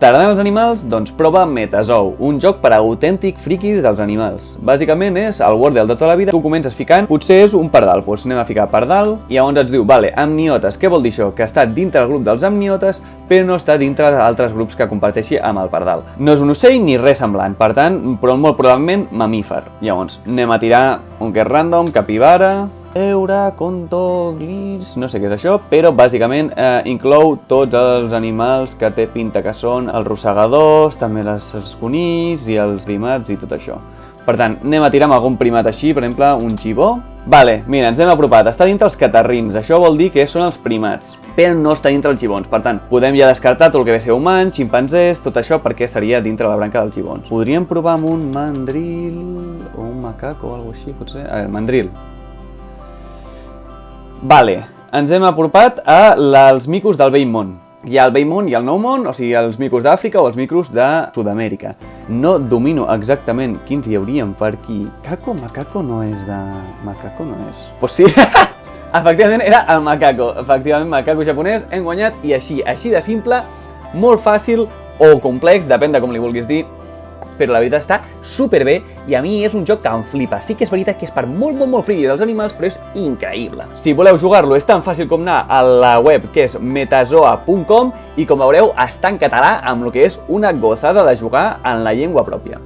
T'agraden els animals? Doncs prova Metazoo, un joc per a autèntic friquis dels animals. Bàsicament és el Wordle de tota la vida, tu comences ficant, potser és un pardal, doncs anem a ficar pardal, i llavors ens diu, vale, amniotes, què vol dir això? Que està dintre el grup dels amniotes, però no està dintre altres grups que comparteixi amb el pardal. No és un ocell ni res semblant, per tant, però molt probablement mamífer. Llavors, anem a tirar un que és random, capibara, eura, conto, glis, no sé què és això, però bàsicament inclou tots els animals que té pinta que són els rosegadors, també els conills i els primats i tot això. Per tant, anem a tirar amb algun primat així, per exemple, un gibó. Vale, mira, ens hem apropat, està dintre els catarrins, això vol dir que són els primats, però no està dintre els gibons, per tant, podem ja descartar tot el que ve ser humans, ximpanzés, tot això perquè seria dintre la branca dels gibons. Podríem provar amb un mandril o un macaco o alguna cosa així, potser? A veure, mandril. Vale, ens hem apropat als micos del vell món. Hi ha el vell món i el nou món, o sigui, els micos d'Àfrica o els micos de Sud-amèrica. No domino exactament quins hi haurien per aquí. Macaco no és de... Macaco no és... Pues sí, efectivament era el macaco. Efectivament, macaco japonès, hem guanyat i així de simple, molt fàcil o complex, depèn de com li vulguis dir, però la veritat està superbé i a mi és un joc que em flipa. Sí que és veritat que és per molt friki dels animals, però és increïble. Si voleu jugar-lo és tan fàcil com anar a la web que és metazoa.com i com veureu està en català amb el que és una gozada de jugar en la llengua pròpia.